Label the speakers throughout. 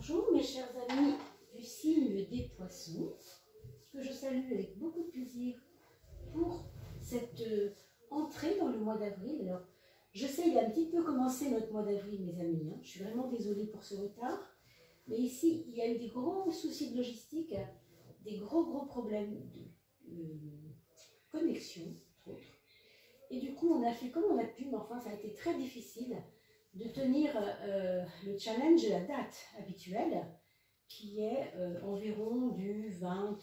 Speaker 1: Bonjour mes chers amis du signe des poissons, que je salue avec beaucoup de plaisir pour cette entrée dans le mois d'avril. Alors, je sais, il a un petit peu commencé notre mois d'avril, mes amis, hein. Je suis vraiment désolée pour ce retard, mais ici, il y a eu des gros soucis de logistique, des gros problèmes de connexion, entre autres. Et du coup, on a fait comme on a pu, mais enfin, ça a été très difficile de tenir le challenge, la date habituelle, qui est environ du 20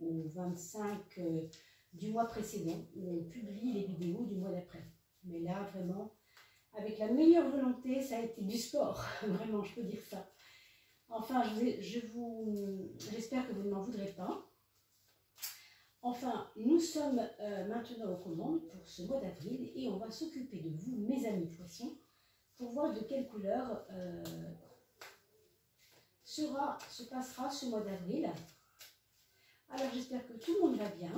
Speaker 1: au 25 du mois précédent, où on publie les vidéos du mois d'après. Mais là, vraiment, avec la meilleure volonté, ça a été du sport, vraiment, je peux dire ça. Enfin, j'espère que vous ne m'en voudrez pas. Enfin, nous sommes maintenant aux commandes pour ce mois d'avril et on va s'occuper de vous, mes amis poissons, pour voir de quelle couleur se passera ce mois d'avril. Alors j'espère que tout le monde va bien,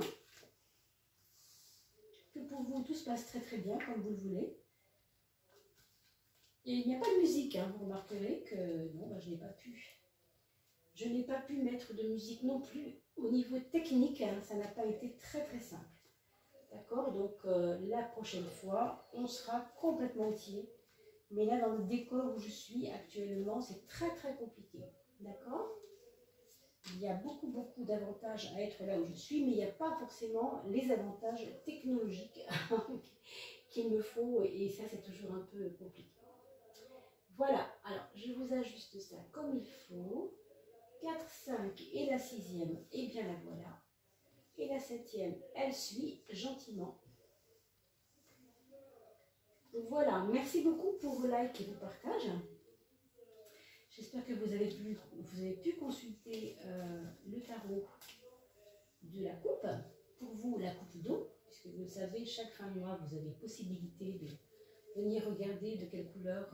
Speaker 1: que pour vous tout se passe très bien comme vous le voulez. Et il n'y a pas de musique, hein. Vous remarquerez que non, je n'ai pas pu. Je n'ai pas pu mettre de musique non plus au niveau technique, hein, ça n'a pas été très simple. D'accord, donc la prochaine fois, on sera complètement entier. Mais là, dans le décor où je suis actuellement, c'est très compliqué. D'accord? Il y a beaucoup d'avantages à être là où je suis, mais il n'y a pas forcément les avantages technologiques qu'il me faut, et ça, c'est toujours un peu compliqué. Voilà, alors je vous ajuste ça comme il faut. 4, 5 et la 6e, et bien la voilà. Et la 7e, elle suit gentiment. Voilà, merci beaucoup pour vos likes et vos partages. J'espère que vous avez pu consulter le tarot de la coupe. Pour vous, la coupe d'eau, puisque vous le savez, chaque fin de mois, vous avez possibilité de venir regarder de quelle couleur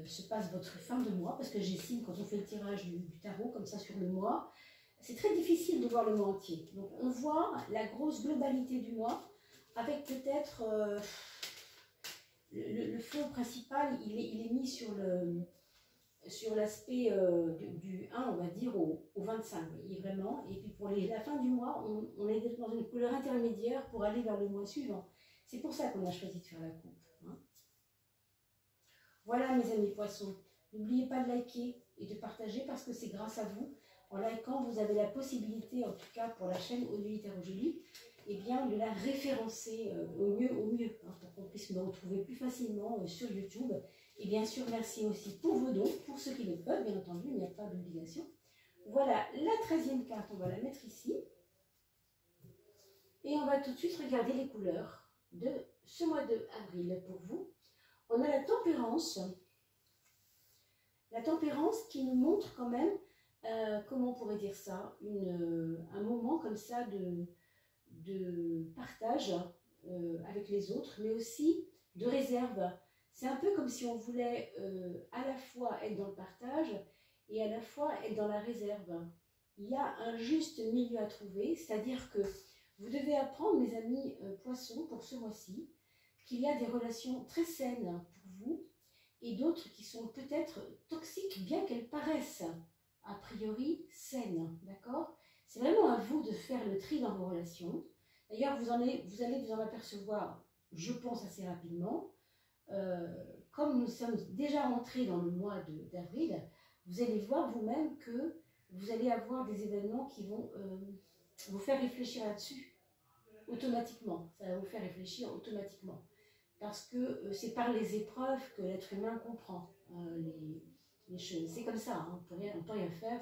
Speaker 1: se passe votre fin de mois, parce que j'estime, quand on fait le tirage du tarot, comme ça sur le mois, c'est très difficile de voir le mois entier. Donc on voit la grosse globalité du mois, avec peut-être... le fond principal, il est mis sur l'aspect du 1, on va dire, au 25, vous voyez, vraiment. Et puis pour la fin du mois, on est dans une couleur intermédiaire pour aller vers le mois suivant. C'est pour ça qu'on a choisi de faire la coupe. Hein. Voilà mes amis poissons, n'oubliez pas de liker et de partager parce que c'est grâce à vous. En likant, vous avez la possibilité, en tout cas pour la chaîne Odélie Tarot Jolie, eh bien, de la référencer au mieux hein, pour qu'on puisse me retrouver plus facilement sur YouTube. Et bien sûr, merci aussi pour vos dons, pour ceux qui le peuvent, bien entendu, il n'y a pas d'obligation. Voilà, la 13e carte, on va la mettre ici. Et on va tout de suite regarder les couleurs de ce mois d'avril pour vous. On a la tempérance. La tempérance qui nous montre quand même, comment on pourrait dire ça, un moment comme ça de partage avec les autres, mais aussi de réserve. C'est un peu comme si on voulait à la fois être dans le partage et à la fois être dans la réserve. Il y a un juste milieu à trouver, c'est-à-dire que vous devez apprendre, mes amis poissons, pour ce mois-ci, qu'il y a des relations très saines pour vous et d'autres qui sont peut-être toxiques, bien qu'elles paraissent a priori saines, d'accord? C'est vraiment à vous de faire le tri dans vos relations. D'ailleurs, vous allez vous en apercevoir, je pense, assez rapidement. Comme nous sommes déjà entrés dans le mois d'avril, vous allez voir vous-même que vous allez avoir des événements qui vont vous faire réfléchir là-dessus automatiquement. Ça va vous faire réfléchir automatiquement. Parce que c'est par les épreuves que l'être humain comprend les choses. C'est comme ça, hein, on ne peut rien faire.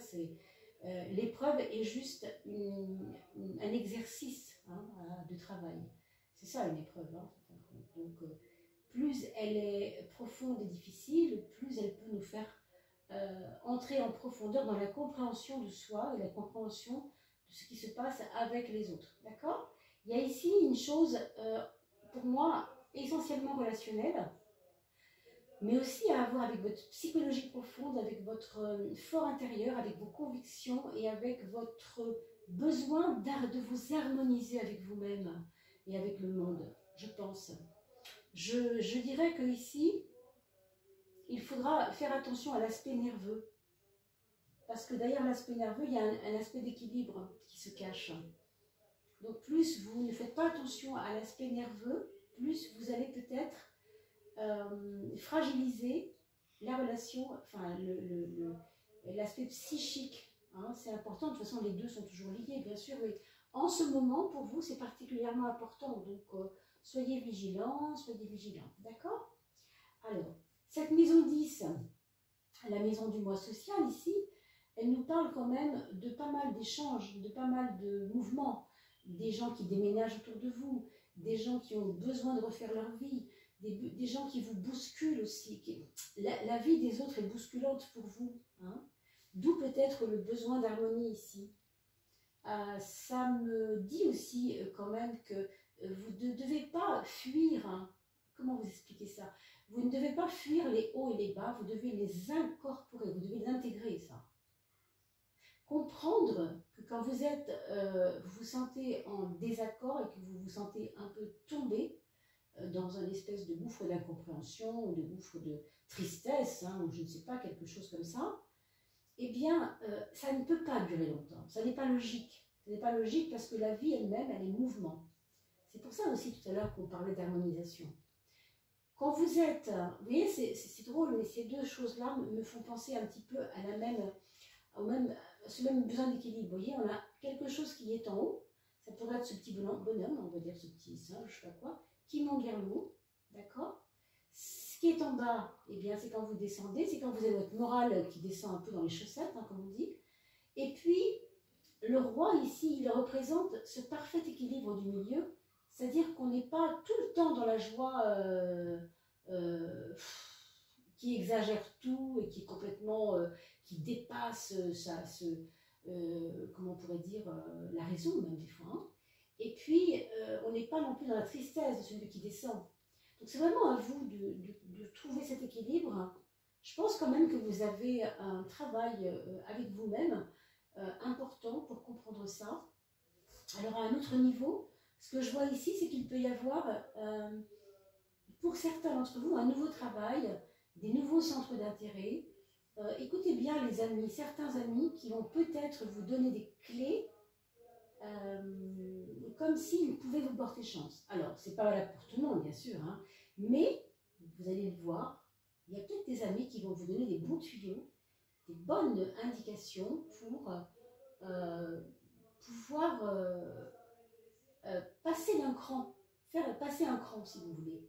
Speaker 1: L'épreuve est juste un exercice hein, de travail. C'est ça une épreuve. Hein, donc, plus elle est profonde et difficile, plus elle peut nous faire entrer en profondeur dans la compréhension de soi et la compréhension de ce qui se passe avec les autres. D'accord? Il y a ici une chose, pour moi, essentiellement relationnelle, mais aussi à avoir avec votre psychologie profonde, avec votre fort intérieur, avec vos convictions et avec votre besoin de vous harmoniser avec vous-même et avec le monde, je pense. Je dirais que ici, il faudra faire attention à l'aspect nerveux. Parce que derrière l'aspect nerveux, il y a un aspect d'équilibre qui se cache. Donc plus vous ne faites pas attention à l'aspect nerveux, plus vous allez peut-être fragiliser la relation, enfin l'aspect psychique. Hein, c'est important, de toute façon les deux sont toujours liés bien sûr, mais en ce moment pour vous c'est particulièrement important. Donc soyez vigilants, soyez vigilants, d'accord? Alors, cette maison 10, la maison du mois social ici, elle nous parle quand même de pas mal d'échanges, de pas mal de mouvements, des gens qui déménagent autour de vous, des gens qui ont besoin de refaire leur vie, des gens qui vous bousculent aussi. La vie des autres est bousculante pour vous, hein, d'où peut-être le besoin d'harmonie ici. Ça me dit aussi quand même que vous ne devez pas fuir, hein, comment vous expliquer ça? Vous ne devez pas fuir les hauts et les bas, vous devez les incorporer, vous devez les intégrer, ça. Comprendre que quand vous êtes, vous vous sentez en désaccord et que vous vous sentez un peu tombé dans un espèce de gouffre d'incompréhension ou de gouffre de tristesse, hein, ou je ne sais pas, quelque chose comme ça, eh bien, ça ne peut pas durer longtemps. Ça n'est pas logique. Ce n'est pas logique parce que la vie elle-même, elle est mouvement. C'est pour ça aussi tout à l'heure qu'on parlait d'harmonisation. Quand vous êtes, vous voyez, c'est drôle, mais ces deux choses-là me font penser un petit peu à ce même besoin d'équilibre. Vous voyez, on a quelque chose qui est en haut, ça pourrait être ce petit bonhomme, on va dire ce petit singe, je sais pas quoi, qui monte vers le haut, d'accord? Ce qui est en bas, eh bien, c'est quand vous descendez, c'est quand vous avez votre morale qui descend un peu dans les chaussettes, hein, comme on dit. Et puis, le roi, ici, il représente ce parfait équilibre du milieu, c'est-à-dire qu'on n'est pas tout le temps dans la joie qui exagère tout et qui est complètement, qui dépasse comment on pourrait dire, la raison même des fois. Hein. Et puis, on n'est pas non plus dans la tristesse de celui qui descend. Donc c'est vraiment à vous de trouver cet équilibre. Je pense quand même que vous avez un travail avec vous-même important pour comprendre ça. Alors à un autre niveau, ce que je vois ici, c'est qu'il peut y avoir, pour certains d'entre vous, un nouveau travail, des nouveaux centres d'intérêt. Écoutez bien les amis, certains amis qui vont peut-être vous donner des clés comme s'ils pouvaient vous porter chance. Alors, c'est pas valable pour tout le monde, bien sûr, hein, mais vous allez le voir, il y a peut-être des amis qui vont vous donner des bons tuyaux, des bonnes indications pour pouvoir passer d'un cran, faire passer un cran si vous voulez,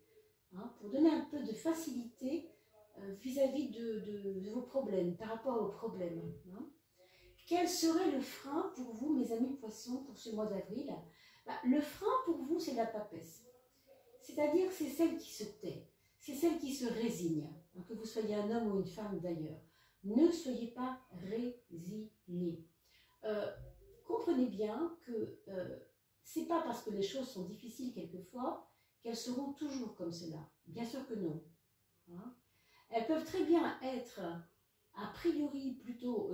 Speaker 1: hein, pour donner un peu de facilité vis-à-vis de vos problèmes, par rapport aux problèmes. Hein. Quel serait le frein pour vous, mes amis poissons, pour ce mois d'avril? Le frein pour vous, c'est la papesse. C'est-à-dire, c'est celle qui se tait, c'est celle qui se résigne, hein, que vous soyez un homme ou une femme d'ailleurs. Ne soyez pas résigné. Comprenez bien que c'est pas parce que les choses sont difficiles quelquefois qu'elles seront toujours comme cela. Bien sûr que non. Hein. Elles peuvent très bien être, a priori, plutôt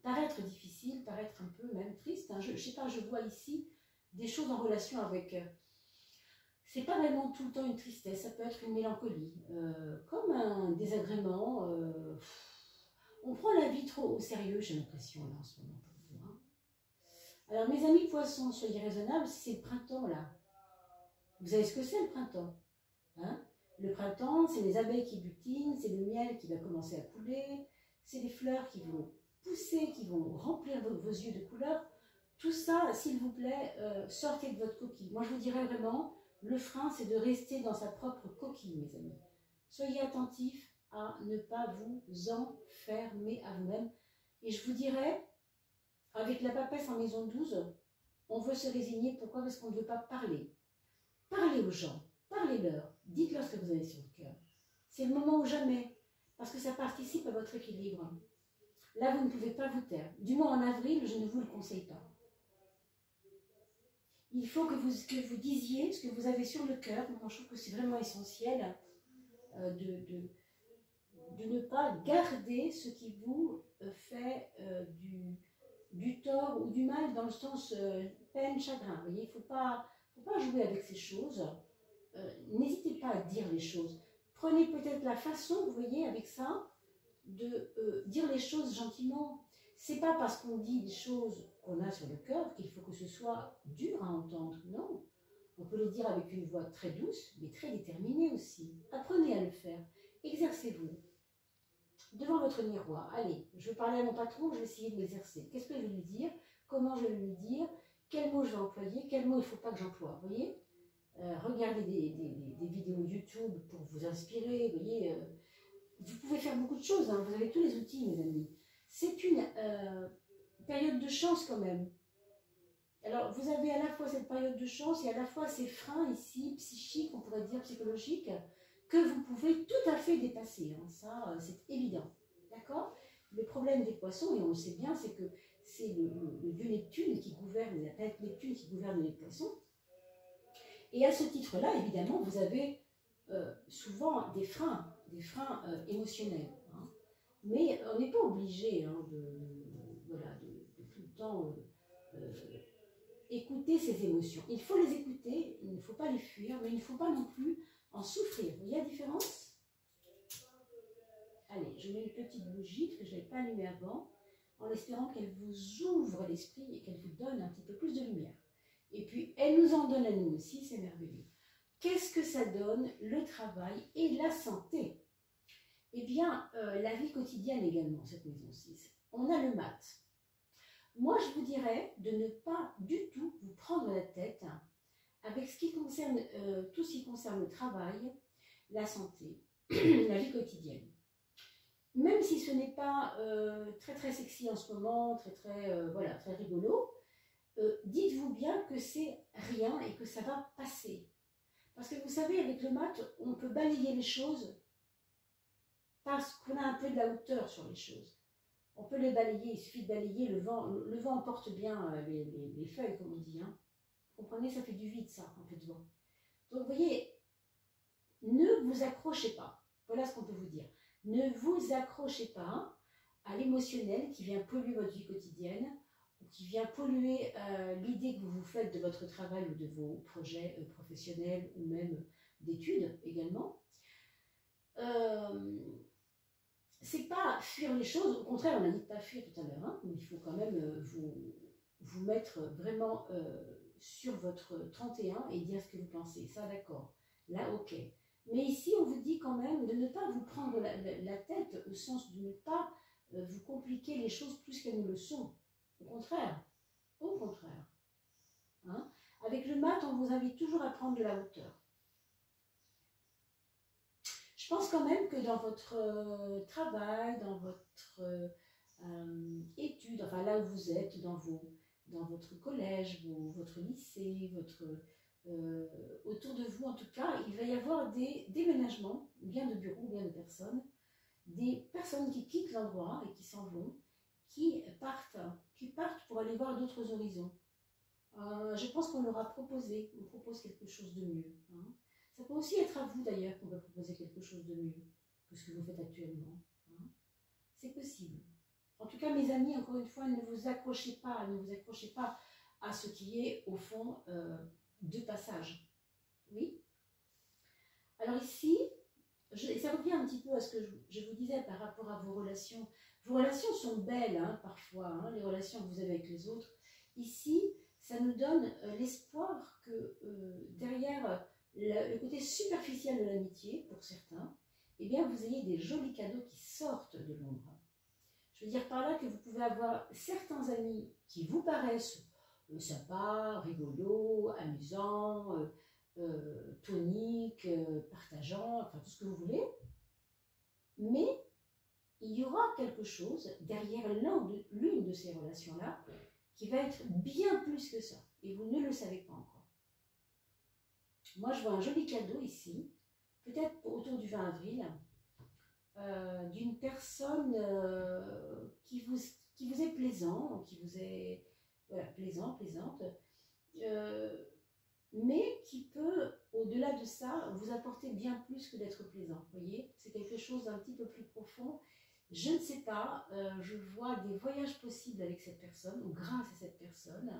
Speaker 1: paraître difficiles, paraître un peu même tristes. Hein. Je ne sais pas, je vois ici des choses en relation avec... c'est pas vraiment tout le temps une tristesse, ça peut être une mélancolie, comme un désagrément. On prend la vie trop au sérieux, j'ai l'impression, là, en ce moment, pour vous. Hein. Alors, mes amis poissons, soyez raisonnables, c'est le printemps, là. Vous savez ce que c'est, le printemps, hein? Le printemps, c'est les abeilles qui butinent, c'est le miel qui va commencer à couler, c'est les fleurs qui vont pousser, qui vont remplir vos yeux de couleurs. Tout ça, s'il vous plaît, sortez de votre coquille. Moi, je vous dirais vraiment, le frein, c'est de rester dans sa propre coquille, mes amis. Soyez attentifs à ne pas vous enfermer à vous-même. Et je vous dirais, avec la papesse en maison 12, on veut se résigner. Pourquoi? Parce qu'on ne veut pas parler. Parlez aux gens, parlez-leur, dites-leur ce que vous avez sur le cœur. C'est le moment ou jamais, parce que ça participe à votre équilibre. Là, vous ne pouvez pas vous taire. Du moins en avril, je ne vous le conseille pas. Il faut que vous disiez ce que vous avez sur le cœur. Moi, je trouve que c'est vraiment essentiel de ne pas garder ce qui vous fait du tort ou du mal dans le sens peine, chagrin. Vous voyez, il ne faut pas jouer avec ces choses. N'hésitez pas à dire les choses. Prenez peut-être la façon, vous voyez, avec ça, de dire les choses gentiment, C'est pas parce qu'on dit des choses qu'on a sur le cœur qu'il faut que ce soit dur à entendre. Non, on peut le dire avec une voix très douce, mais très déterminée aussi. Apprenez à le faire. Exercez-vous. Devant votre miroir, allez, je vais parler à mon patron, je vais essayer de m'exercer. Qu'est-ce que je vais lui dire? Comment je vais lui dire? Quels mots je vais employer? Quels mots il ne faut pas que j'emploie? Vous voyez, regardez des vidéos YouTube pour vous inspirer. Vous voyez, vous pouvez faire beaucoup de choses, hein. Vous avez tous les outils, mes amis. C'est une période de chance quand même. Alors, vous avez à la fois cette période de chance et à la fois ces freins ici, psychiques, on pourrait dire psychologiques, que vous pouvez tout à fait dépasser. Hein. Ça, c'est évident. D'accord? Le problème des poissons, et on le sait bien, c'est que c'est le dieu Neptune qui gouverne, la planète Neptune qui gouverne les poissons. Et à ce titre-là, évidemment, vous avez souvent des freins émotionnels. Hein. Mais on n'est pas obligé hein, de tout le temps écouter ces émotions. Il faut les écouter, il ne faut pas les fuir, mais il ne faut pas non plus en souffrir. Vous voyez la différence? Allez, je mets une petite bougie, parce que je ne l'avais pas allumée avant, en espérant qu'elle vous ouvre l'esprit et qu'elle vous donne un petit peu plus de lumière. Et puis, elle nous en donne à nous aussi, c'est merveilleux. Qu'est-ce que ça donne, le travail et la santé? Eh bien, la vie quotidienne également, cette maison 6. On a le mat. Moi, je vous dirais de ne pas du tout vous prendre la tête avec ce qui concerne, tout ce qui concerne le travail, la santé, la vie quotidienne. Même si ce n'est pas très très sexy en ce moment, voilà, très rigolo, dites-vous bien que c'est rien et que ça va passer. Parce que vous savez, avec le mat, on peut balayer les choses parce qu'on a un peu de la hauteur sur les choses. On peut les balayer, il suffit de balayer, le vent emporte bien les feuilles, comme on dit. Hein. Vous comprenez, ça fait du vide, ça, un peu de vent. Donc, vous voyez, ne vous accrochez pas. Voilà ce qu'on peut vous dire. Ne vous accrochez pas à l'émotionnel qui vient polluer votre vie quotidienne, ou qui vient polluer l'idée que vous vous faites de votre travail ou de vos projets professionnels ou même d'études également. C'est pas fuir les choses, au contraire, on a dit de pas fuir tout à l'heure, hein, mais il faut quand même vous mettre vraiment sur votre 31 et dire ce que vous pensez. Ça, d'accord. Là, ok. Mais ici, on vous dit quand même de ne pas vous prendre la tête au sens de ne pas vous compliquer les choses plus qu'elles ne le sont. Au contraire. Au contraire. Hein? Avec le mat, on vous invite toujours à prendre de la hauteur. Je pense quand même que dans votre travail, dans votre étude, enfin là où vous êtes, dans votre collège, votre lycée, autour de vous en tout cas, il va y avoir des déménagements, bien de bureaux, bien de personnes, des personnes qui quittent l'endroit et qui s'en vont, qui partent pour aller voir d'autres horizons. Je pense qu'on leur a proposé, on propose quelque chose de mieux. Hein. Ça peut aussi être à vous d'ailleurs qu'on va proposer quelque chose de mieux que ce que vous faites actuellement. Hein. C'est possible. En tout cas, mes amis, encore une fois, ne vous accrochez pas à ce qui est au fond de passage. Oui. Alors ici, ça revient un petit peu à ce que je vous disais par rapport à vos relations. Vos relations sont belles hein, parfois, hein, les relations que vous avez avec les autres. Ici, ça nous donne l'espoir que derrière le côté superficiel de l'amitié, pour certains, eh bien, vous ayez des jolis cadeaux qui sortent de l'ombre. Je veux dire par là que vous pouvez avoir certains amis qui vous paraissent sympas, rigolos, amusants, toniques, partageants, enfin tout ce que vous voulez, mais il y aura quelque chose derrière l'une de ces relations-là qui va être bien plus que ça, et vous ne le savez pas encore. Moi, je vois un joli cadeau ici, peut-être autour du 20 avril, d'une personne qui vous est plaisant, qui vous est voilà, plaisante, mais qui peut, au-delà de ça, vous apporter bien plus que d'être plaisant. Vous voyez, c'est quelque chose d'un petit peu plus profond. Je ne sais pas, je vois des voyages possibles avec cette personne, ou grâce à cette personne.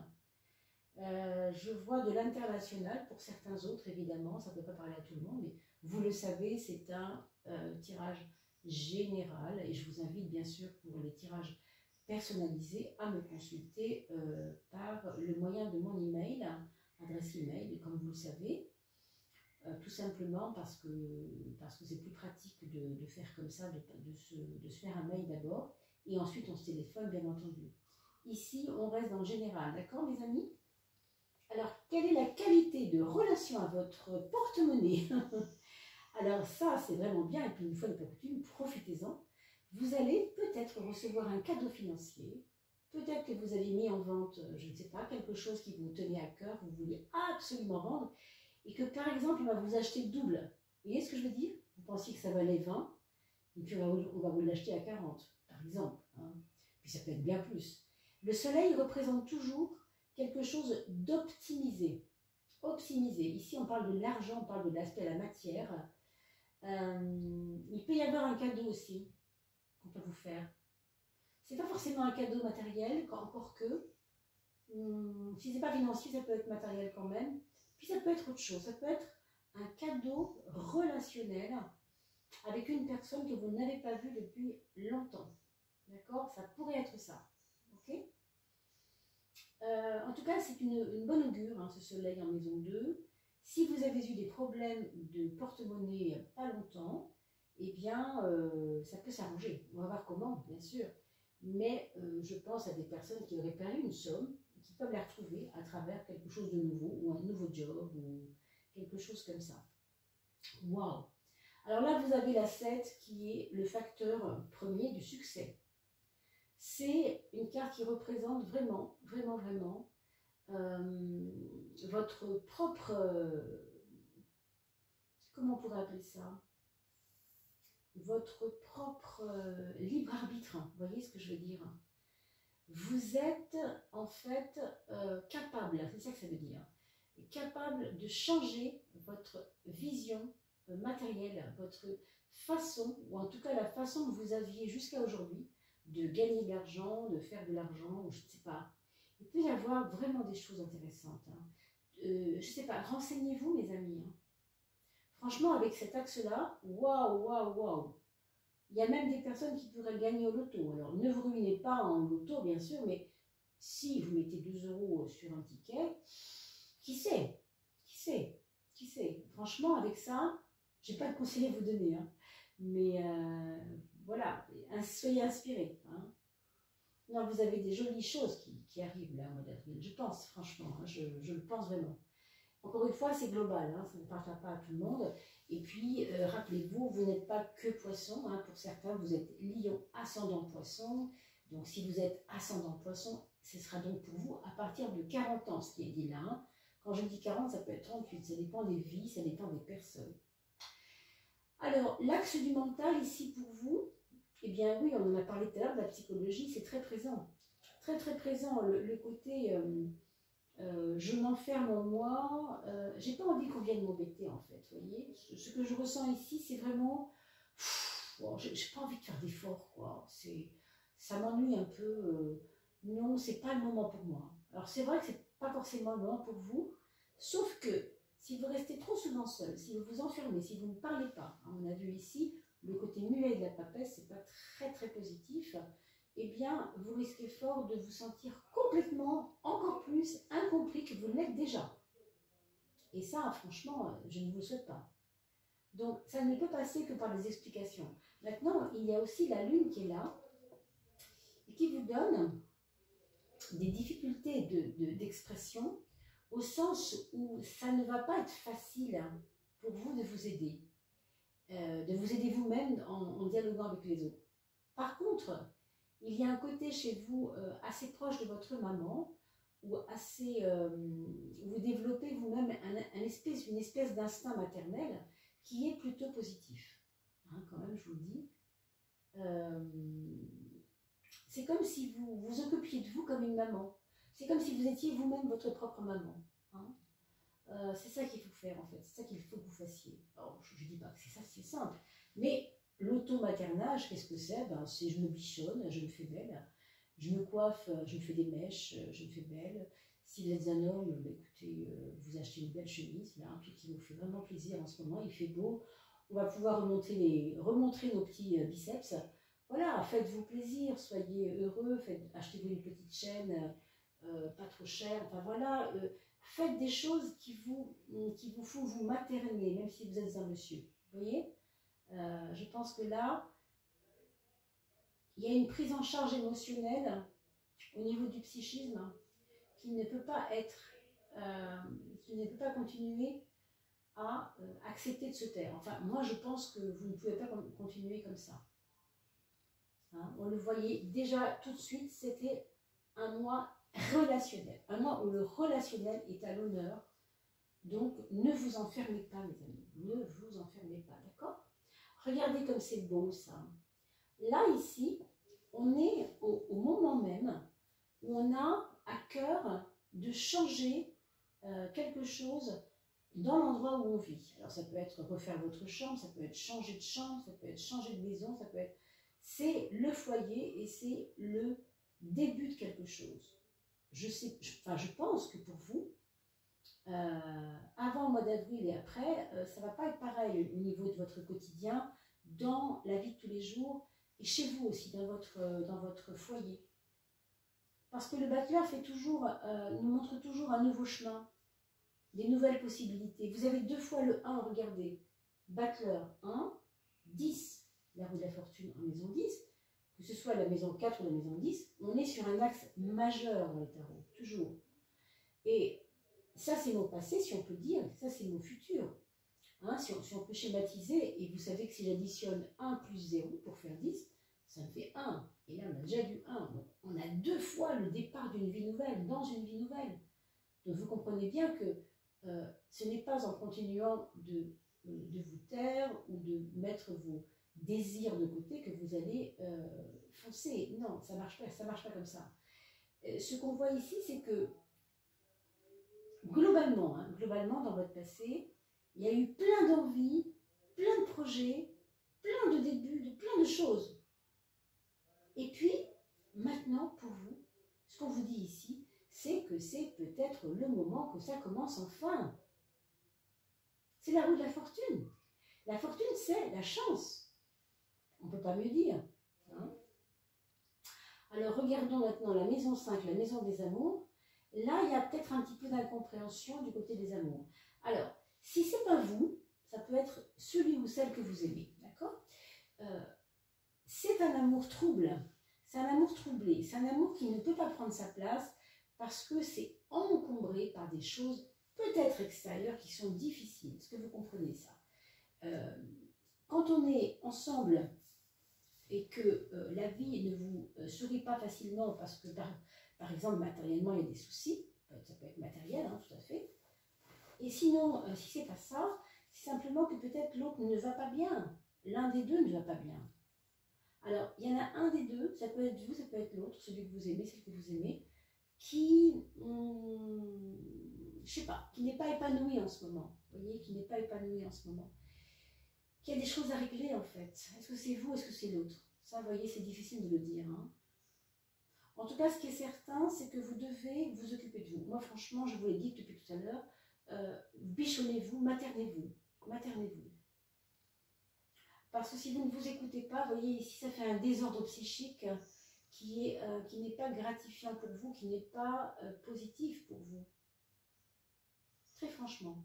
Speaker 1: Je vois de l'international pour certains autres, évidemment, ça ne peut pas parler à tout le monde, mais vous le savez, c'est un tirage général, et je vous invite bien sûr pour les tirages personnalisé à me consulter par le moyen de mon email, adresse email, comme vous le savez, tout simplement parce que c'est plus pratique de faire comme ça, de se faire un mail d'abord, et ensuite on se téléphone, bien entendu. Ici, on reste dans le général, d'accord mes amis? Alors, quelle est la qualité de relation à votre porte-monnaie? Alors ça, c'est vraiment bien, et puis une fois n'est pas coutume, profitez-en. Vous allez peut-être recevoir un cadeau financier, peut-être que vous avez mis en vente, je ne sais pas, quelque chose qui vous tenait à cœur, vous vouliez absolument vendre, et que par exemple, on va vous acheter le double. Vous voyez ce que je veux dire? Vous pensiez que ça valait 20, et puis on va vous l'acheter à 40, par exemple. Hein. Puis ça peut être bien plus. Le soleil représente toujours quelque chose d'optimisé. Optimisé. Ici, on parle de l'argent, on parle de l'aspect à la matière. Il peut y avoir un cadeau aussi qu'on peut vous faire. C'est pas forcément un cadeau matériel, encore que. Si c'est pas financier, ça peut être matériel quand même. Puis ça peut être autre chose. Ça peut être un cadeau relationnel avec une personne que vous n'avez pas vue depuis longtemps. D'accord? Ça pourrait être ça. Ok? En tout cas, c'est une bonne augure, hein, ce soleil en maison 2. Si vous avez eu des problèmes de porte-monnaie pas longtemps, eh bien, ça peut s'arranger. On va voir comment, bien sûr. Mais je pense à des personnes qui auraient perdu une somme, qui peuvent la retrouver à travers quelque chose de nouveau, ou un nouveau job, ou quelque chose comme ça. Waouh! Alors là, vous avez la 7 qui est le facteur premier du succès. C'est une carte qui représente vraiment, vraiment, vraiment votre propre, comment on pourrait appeler ça? Votre propre libre arbitre, vous voyez ce que je veux dire? Vous êtes en fait capable, c'est ça que ça veut dire, capable de changer votre vision matérielle, votre façon, ou en tout cas la façon que vous aviez jusqu'à aujourd'hui, de gagner de l'argent, de faire de l'argent, ou je ne sais pas. Il peut y avoir vraiment des choses intéressantes. Hein. Je ne sais pas, renseignez-vous mes amis. Hein. Franchement, avec cet axe-là, waouh, waouh, waouh. Il y a même des personnes qui pourraient gagner au loto. Alors, ne vous ruinez pas en loto, bien sûr, mais si vous mettez 2 € sur un ticket, qui sait? Qui sait? Qui sait? Franchement, avec ça, je n'ai pas de conseil à vous donner. Hein. Mais voilà, soyez inspirés. Hein. Non, vous avez des jolies choses qui arrivent là au mois d'avril. Je pense, franchement, hein, je le pense vraiment. Encore une fois, c'est global, hein, ça ne parlera pas à tout le monde. Et puis, rappelez-vous, vous n'êtes pas que poisson. Hein, pour certains, vous êtes lion ascendant poisson. Donc, si vous êtes ascendant poisson, ce sera donc pour vous à partir de 40 ans, ce qui est dit là. Hein. Quand je dis 40, ça peut être 38. Ça dépend des vies, ça dépend des personnes. Alors, l'axe du mental ici pour vous, eh bien oui, on en a parlé tout à l'heure de la psychologie, c'est très présent. Très, très présent. Le côté... je m'enferme en moi, j'ai pas envie qu'on vienne m'embêter en fait, vous voyez. Ce que je ressens ici, c'est vraiment, bon, j'ai pas envie de faire d'efforts, quoi. Ça m'ennuie un peu, non, c'est pas le moment pour moi. Alors c'est vrai que c'est pas forcément le moment pour vous, sauf que si vous restez trop souvent seul, si vous vous enfermez, si vous ne parlez pas, hein, on a vu ici, le côté muet de la papesse, c'est pas très très positif, eh bien, vous risquez fort de vous sentir complètement, encore plus, incompris que vous l'êtes déjà. Et ça, franchement, je ne vous le souhaite pas. Donc, ça ne peut passer que par des explications. Maintenant, il y a aussi la Lune qui est là, et qui vous donne des difficultés d'expression, au sens où ça ne va pas être facile pour vous de vous aider vous-même en dialoguant avec les autres. Par contre, il y a un côté chez vous assez proche de votre maman, ou assez, vous développez vous-même une espèce d'instinct maternel qui est plutôt positif. Hein, quand même, je vous le dis. C'est comme si vous vous occupiez de vous comme une maman. C'est comme si vous étiez vous-même votre propre maman. Hein. C'est ça qu'il faut faire en fait, c'est ça qu'il faut que vous fassiez. Alors, je ne dis pas que c'est ça, c'est simple, mais l'auto-maternage, qu'est-ce que c'est? Ben, c'est je me bichonne, je me fais belle, je me coiffe, je me fais des mèches, je me fais belle. Si vous êtes un homme, ben, écoutez, vous achetez une belle chemise, là, un truc qui vous fait vraiment plaisir en ce moment, il fait beau, on va pouvoir remontrer nos petits biceps, voilà, faites-vous plaisir, soyez heureux, achetez-vous une petite chaîne pas trop chère, enfin voilà, faites des choses qui vous font vous materner, même si vous êtes un monsieur, vous voyez. Je pense que là, il y a une prise en charge émotionnelle au niveau du psychisme qui ne peut pas être, qui ne peut pas continuer à accepter de se taire. Enfin, moi, je pense que vous ne pouvez pas continuer comme ça. Hein, on le voyait déjà tout de suite, c'était un mois relationnel. Un mois où le relationnel est à l'honneur. Donc, ne vous enfermez pas, mes amis. Ne vous enfermez pas, d'accord? Regardez comme c'est beau, ça. Là, ici, on est au moment même où on a à cœur de changer quelque chose dans l'endroit où on vit. Alors, ça peut être refaire votre chambre, ça peut être changer de chambre, ça peut être changer de maison, ça peut être... C'est le foyer et c'est le début de quelque chose. Je pense que pour vous, avant le mois d'avril et après, ça ne va pas être pareil au niveau de votre quotidien, dans la vie de tous les jours, et chez vous aussi, dans votre foyer. Parce que le battleur nous montre toujours un nouveau chemin, des nouvelles possibilités. Vous avez 2 fois le 1, regardez. Battleur 1, 10. La roue de la fortune en maison 10. Que ce soit la maison 4 ou la maison 10, on est sur un axe majeur dans les tarots, toujours. Et ça, c'est mon passé, si on peut dire, ça, c'est mon futur. Hein, si on peut schématiser, et vous savez que si j'additionne 1 plus 0 pour faire 10, ça me fait 1. Et là, on a déjà du 1. Donc, on a 2 fois le départ d'une vie nouvelle, dans une vie nouvelle. Donc, vous comprenez bien que ce n'est pas en continuant de vous taire ou de mettre vos désirs de côté que vous allez foncer. Non, ça marche pas comme ça. Ce qu'on voit ici, c'est que globalement, dans votre passé, il y a eu plein d'envies, plein de projets, plein de débuts, de plein de choses. Et puis, maintenant, pour vous, ce qu'on vous dit ici, c'est que c'est peut-être le moment que ça commence enfin. C'est la roue de la fortune. La fortune, c'est la chance. On ne peut pas mieux dire. Hein. Alors, regardons maintenant la maison 5, la maison des amours. Là, il y a peut-être un petit peu d'incompréhension du côté des amours. Alors, si ce n'est pas vous, ça peut être celui ou celle que vous aimez, d'accord? C'est un amour trouble, c'est un amour troublé, c'est un amour qui ne peut pas prendre sa place parce que c'est encombré par des choses peut-être extérieures qui sont difficiles. Est-ce que vous comprenez ça? Quand on est ensemble et que la vie ne vous sourit pas facilement parce que, par exemple, matériellement, il y a des soucis, ça peut être matériel, hein, tout à fait. Et sinon, si c'est pas ça, c'est simplement que peut-être l'autre ne va pas bien. L'un des deux ne va pas bien. Alors, il y en a un des deux, ça peut être vous, ça peut être l'autre, celui que vous aimez, celle que vous aimez, qui, je sais pas, qui n'est pas épanoui en ce moment. Vous voyez, qui n'est pas épanoui en ce moment. Qui a des choses à régler en fait. Est-ce que c'est vous, est-ce que c'est l'autre? Ça, vous voyez, c'est difficile de le dire. Hein. En tout cas, ce qui est certain, c'est que vous devez vous occuper de vous. Moi, franchement, je vous l'ai dit depuis tout à l'heure, bichonnez-vous, maternez-vous, maternez-vous. Parce que si vous ne vous écoutez pas, vous voyez ici, ça fait un désordre psychique qui n'est pas gratifiant pour vous, qui n'est pas positif pour vous. Très franchement.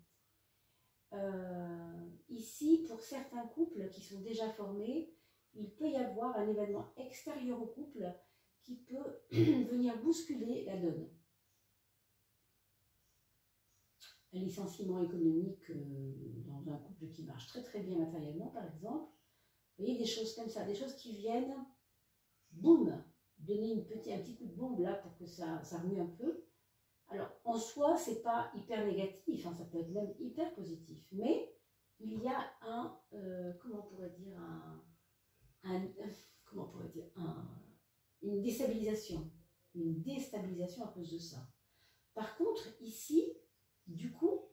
Speaker 1: Ici, pour certains couples qui sont déjà formés, il peut y avoir un événement extérieur au couple qui peut venir bousculer la donne. Un licenciement économique dans un couple qui marche très très bien matériellement, par exemple. Vous voyez, des choses comme ça, des choses qui viennent, boum, donner un petit coup de bombe là pour que ça remue un peu. Alors, en soi, c'est pas hyper négatif, hein, ça peut être même hyper positif, mais il y a une déstabilisation à cause de ça. Par contre, ici, du coup,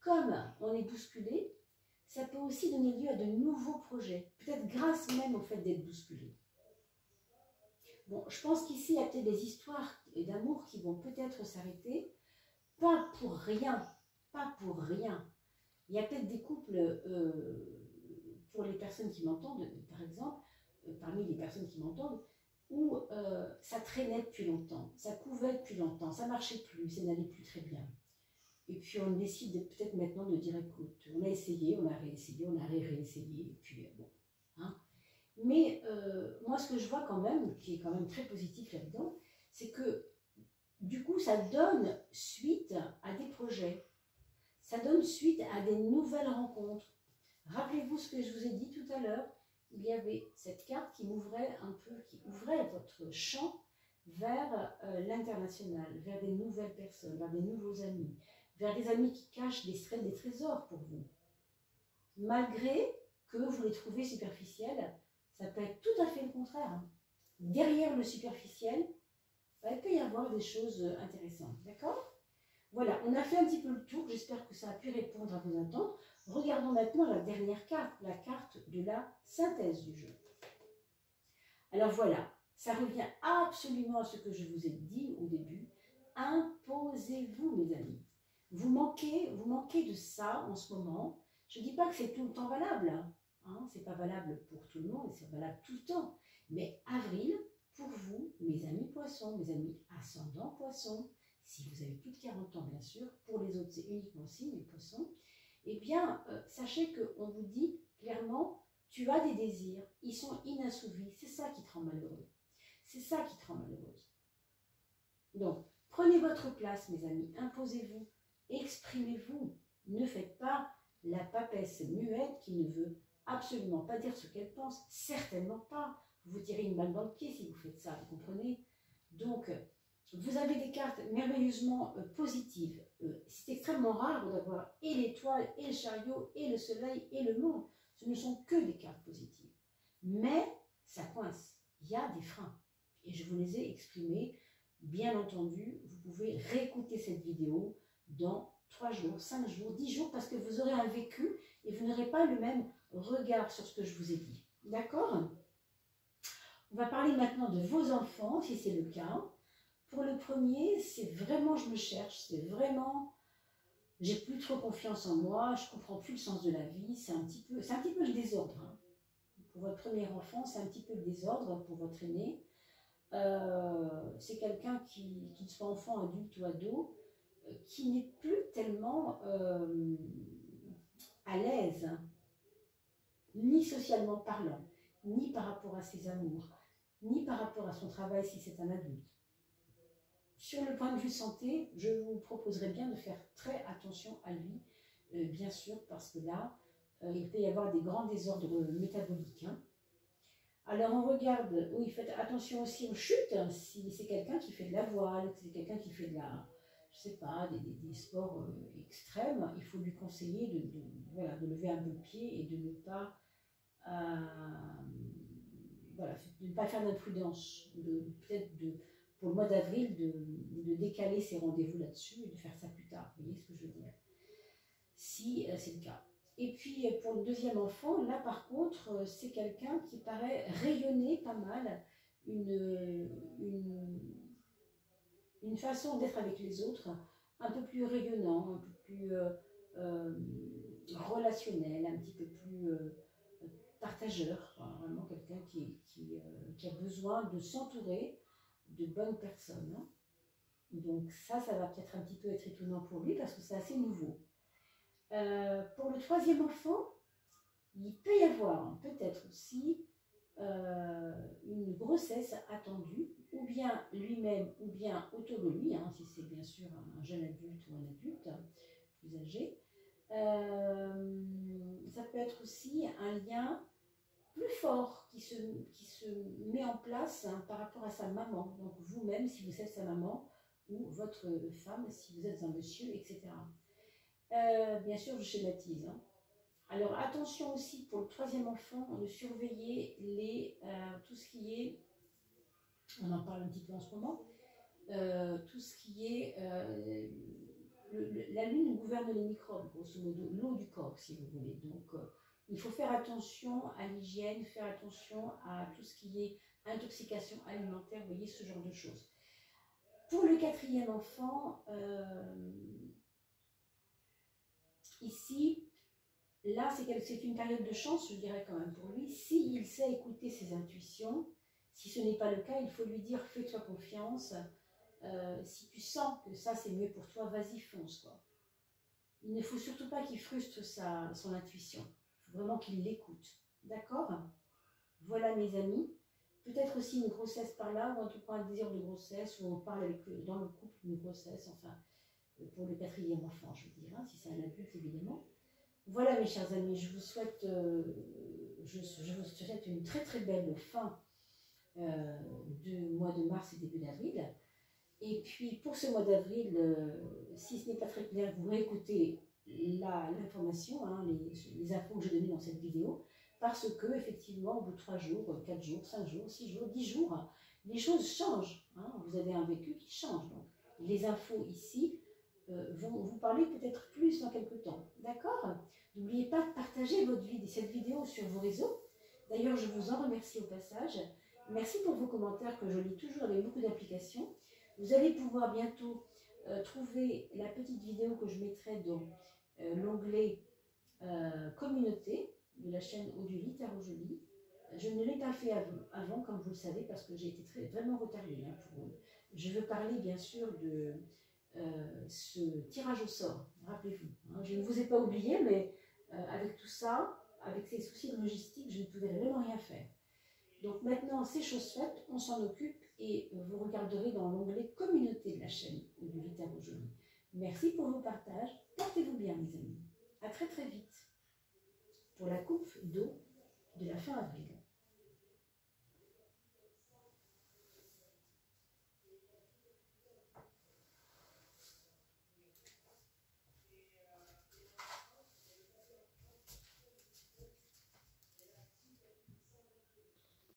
Speaker 1: comme on est bousculé, ça peut aussi donner lieu à de nouveaux projets, peut-être grâce même au fait d'être bousculé. Bon, je pense qu'ici, il y a peut-être des histoires d'amour qui vont peut-être s'arrêter, pas pour rien, pas pour rien. Il y a peut-être des couples, pour les personnes qui m'entendent, par exemple, parmi les personnes qui m'entendent, où ça traînait depuis longtemps, ça couvait depuis longtemps, ça marchait plus, ça n'allait plus très bien. Et puis on décide peut-être maintenant de dire, écoute, on a essayé, on a réessayé, on a réessayé, et puis bon. Hein. Mais moi, ce que je vois quand même, qui est quand même très positif là-dedans, c'est que du coup, ça donne suite à des projets, ça donne suite à des nouvelles rencontres. Rappelez-vous ce que je vous ai dit tout à l'heure, il y avait cette carte qui m'ouvrait un peu, qui ouvrait votre champ vers l'international, vers des nouvelles personnes, vers des nouveaux amis, vers des amis qui cachent des trésors pour vous. Malgré que vous les trouvez superficiels, ça peut être tout à fait le contraire. Derrière le superficiel, il peut y avoir des choses intéressantes, d'accord? Voilà, on a fait un petit peu le tour, j'espère que ça a pu répondre à vos attentes. Regardons maintenant la dernière carte, la carte de la synthèse du jeu. Alors voilà, ça revient absolument à ce que je vous ai dit au début. Imposez-vous, mes amis. Vous manquez de ça en ce moment. Je ne dis pas que c'est tout le temps valable. Hein, ce n'est pas valable pour tout le monde, c'est valable tout le temps. Mais avril, pour vous, mes amis poissons, mes amis ascendants poissons, si vous avez plus de 40 ans bien sûr, pour les autres c'est uniquement signe poissons, eh bien sachez qu'on vous dit clairement, tu as des désirs, ils sont inassouvis, c'est ça qui te rend malheureux. C'est ça qui te rend malheureuse. Donc, prenez votre place mes amis, imposez-vous, exprimez-vous, ne faites pas la papesse muette qui ne veut absolument pas dire ce qu'elle pense, certainement pas. Vous tirez une balle dans le pied si vous faites ça, vous comprenez? Donc, vous avez des cartes merveilleusement positives. C'est extrêmement rare d'avoir et l'étoile, et le chariot, et le soleil, et le monde. Ce ne sont que des cartes positives. Mais ça coince. Il y a des freins. Et je vous les ai exprimés. Bien entendu, vous pouvez réécouter cette vidéo dans 3 jours, 5 jours, 10 jours, parce que vous aurez un vécu et vous n'aurez pas le même regard sur ce que je vous ai dit. D'accord? On va parler maintenant de vos enfants, si c'est le cas. Pour le premier, c'est vraiment, je me cherche, c'est vraiment, j'ai plus trop confiance en moi, je comprends plus le sens de la vie, c'est un petit peu le désordre. Hein. Pour votre premier enfant, c'est un petit peu le désordre pour votre aîné. C'est quelqu'un qui soit enfant, adulte ou ado, qui n'est plus tellement à l'aise, ni socialement parlant, ni par rapport à ses amours, ni par rapport à son travail si c'est un adulte. Sur le point de vue santé, je vous proposerais bien de faire très attention à lui, bien sûr, parce que là, il peut y avoir des grands désordres métaboliques. Hein. Alors on regarde, oui, faites attention aussi aux chutes, hein, si c'est quelqu'un qui fait de la voile, si c'est quelqu'un qui fait de la, je sais pas, des sports extrêmes, il faut lui conseiller voilà, de lever un peu le pied et de ne pas, voilà, de ne pas faire d'imprudence, peut-être pour le mois d'avril, de décaler ses rendez-vous là-dessus et de faire ça plus tard. Vous voyez ce que je veux dire? Si c'est le cas. Et puis pour le deuxième enfant, là par contre, c'est quelqu'un qui paraît rayonner pas mal, une façon d'être avec les autres, un peu plus rayonnant, un peu plus relationnel, un petit peu plus partageur, enfin, vraiment quelqu'un qui a besoin de s'entourer de bonnes personnes. Hein. Donc ça va peut-être un petit peu être étonnant pour lui parce que c'est assez nouveau. Pour le troisième enfant, il peut y avoir peut-être aussi une grossesse attendue, ou bien lui-même, ou bien autour de lui, hein, si c'est bien sûr un jeune adulte ou un adulte plus âgé. Ça peut être aussi un lien plus fort qui se met en place hein, par rapport à sa maman. Donc vous-même, si vous êtes sa maman, ou votre femme, si vous êtes un monsieur, etc. Bien sûr, je schématise. Hein. Alors attention aussi pour le troisième enfant, de surveiller tout ce qui est, on en parle un petit peu en ce moment, tout ce qui est, la lune gouverne les microbes, grosso modo, l'eau du corps si vous voulez. Donc il faut faire attention à l'hygiène, faire attention à tout ce qui est intoxication alimentaire, vous voyez ce genre de choses. Pour le quatrième enfant, ici, là, c'est une période de chance, je dirais quand même pour lui. S'il sait écouter ses intuitions, si ce n'est pas le cas, il faut lui dire fais-toi confiance. Si tu sens que ça c'est mieux pour toi, vas-y, fonce quoi. Il ne faut surtout pas qu'il frustre son intuition. Il faut vraiment qu'il l'écoute. D'accord? Voilà mes amis. Peut-être aussi une grossesse par là, ou en tout cas un désir de grossesse, où on parle dans le couple d'une grossesse, enfin, pour le 4e enfant, je veux dire, hein, si c'est un adulte évidemment. Voilà mes chers amis, je vous souhaite une très très belle fin du mois de mars et début d'avril. Et puis pour ce mois d'avril, si ce n'est pas très clair, vous réécoutez l'information, hein, les infos que j'ai données dans cette vidéo, parce que effectivement, au bout de 3 jours, 4 jours, 5 jours, 6 jours, 10 jours, les choses changent. Hein, vous avez un vécu qui change. Donc les infos ici vont vous parler peut-être plus dans quelques temps. D'accord? N'oubliez pas de partager cette vidéo sur vos réseaux. D'ailleurs, je vous en remercie au passage. Merci pour vos commentaires que je lis toujours avec beaucoup d'applications. Vous allez pouvoir bientôt trouver la petite vidéo que je mettrai dans l'onglet communauté de la chaîne Oduli Tarot Joli. Je ne l'ai pas fait avant, comme vous le savez, parce que j'ai été vraiment retardée. Hein, je veux parler bien sûr de ce tirage au sort, rappelez-vous. Hein, je ne vous ai pas oublié, mais avec tout ça, avec ces soucis de logistique, je ne pouvais vraiment rien faire. Donc maintenant, c'est chose faite, on s'en occupe et vous regarderez dans l'onglet communauté de la chaîne Oduli Tarot Joli. Merci pour vos partages, portez-vous bien mes amis. À très très vite pour la coupe d'eau de la fin avril.